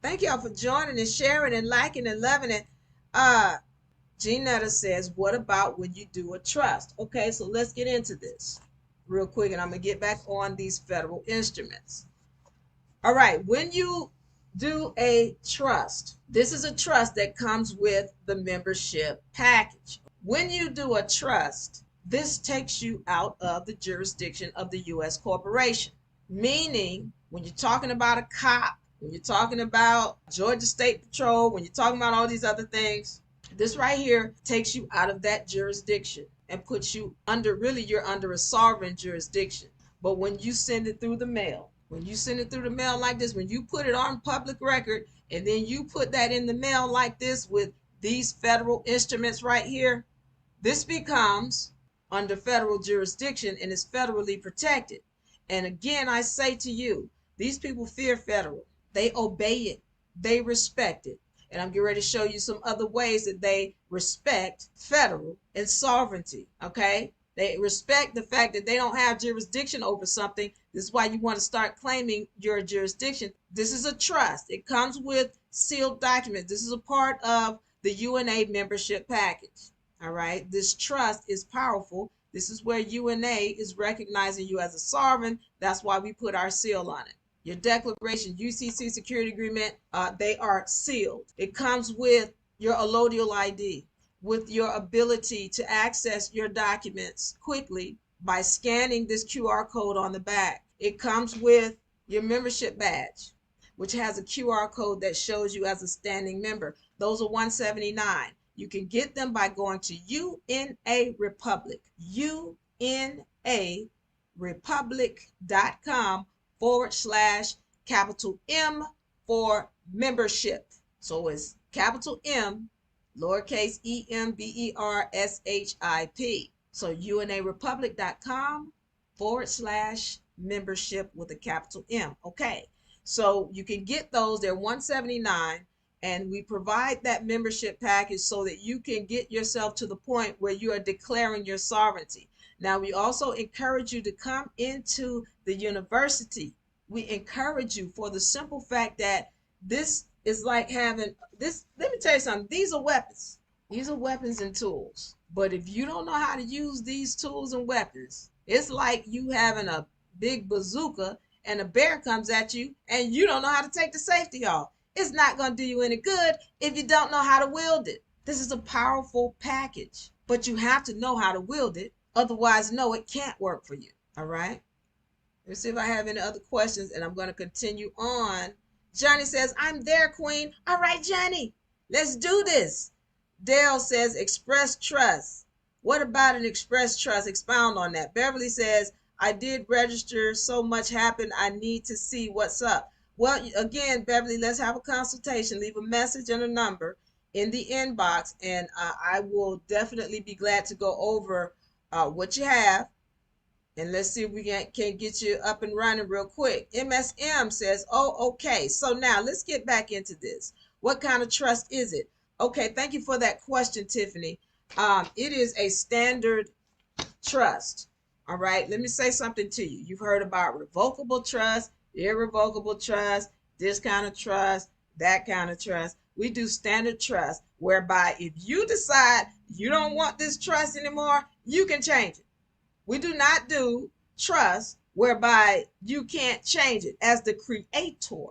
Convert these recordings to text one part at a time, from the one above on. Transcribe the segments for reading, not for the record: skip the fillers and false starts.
Thank y'all for joining and sharing and liking and loving it. Jeanetta says, what about when you do a trust? Okay, so let's get into this real quick, and I'm going to get back on these federal instruments. All right, when you do a trust, this is a trust that comes with the membership package. When you do a trust, this takes you out of the jurisdiction of the U.S. corporation, meaning when you're talking about a cop, when you're talking about Georgia State Patrol, when you're talking about all these other things, this right here takes you out of that jurisdiction and puts you under, really, you're under a sovereign jurisdiction. But when you send it through the mail, when you send it through the mail like this, when you put it on public record, and then you put that in the mail like this with these federal instruments right here, this becomes under federal jurisdiction and is federally protected. And again, I say to you, these people fear federal. They obey it. They respect it. And I'm getting ready to show you some other ways that they respect federal and sovereignty. Okay? They respect the fact that they don't have jurisdiction over something. This is why you want to start claiming your jurisdiction. This is a trust. It comes with sealed documents. This is a part of the UNA membership package. All right. This trust is powerful. This is where UNA is recognizing you as a sovereign. That's why we put our seal on it. Your declaration, UCC security agreement, they are sealed. It comes with your allodial ID, with your ability to access your documents quickly by scanning this QR code on the back. It comes with your membership badge, which has a QR code that shows you as a standing member. Those are $179. You can get them by going to UNARepublic, UNARepublic.com/M for membership. So it's capital M, lowercase EMBERSHIP. So UNARepublic.com/membership with a capital M. Okay. So you can get those. They're $179. And we provide that membership package so that you can get yourself to the point where you are declaring your sovereignty. Now, we also encourage you to come into the university. We encourage you for the simple fact that this is like having this. Let me tell you something. These are weapons. These are weapons and tools. But if you don't know how to use these tools and weapons, it's like you having a big bazooka and a bear comes at you and you don't know how to take the safety off. It's not going to do you any good if you don't know how to wield it. This is a powerful package, but you have to know how to wield it. Otherwise, no, it can't work for you. All right. Let's see if I have any other questions, and I'm going to continue on. Johnny says, I'm there, Queen. All right, Johnny, let's do this. Dale says, express trust. What about an express trust? Expound on that. Beverly says, I did register. So much happened. I need to see what's up. Well, again, Beverly, let's have a consultation. Leave a message and a number in the inbox, and I will definitely be glad to go over what you have, and let's see if we can get you up and running real quick. MSM says, oh, okay. So now let's get back into this. What kind of trust is it? Okay, thank you for that question, Tiffany. It is a standard trust. All right, let me say something to you. You've heard about revocable trust, irrevocable trust, this kind of trust, that kind of trust. We do standard trust, whereby if you decide you don't want this trust anymore, you can change it. We do not do trust whereby you can't change it. As the creator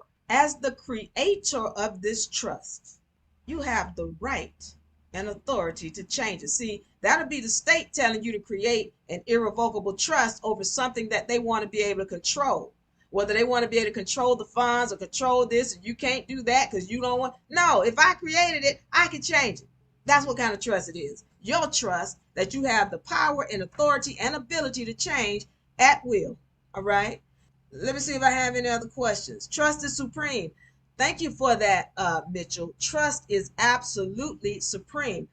of this trust, you have the right and authority to change it. See, that'll be the state telling you to create an irrevocable trust over something that they want to be able to control. Whether they want to be able to control the funds or control this, and you can't do that because you don't want. No, if I created it, I can change it. That's what kind of trust it is. Your trust that you have the power and authority and ability to change at will. All right. Let me see if I have any other questions. Trust is supreme. Thank you for that, Mitchell. Trust is absolutely supreme.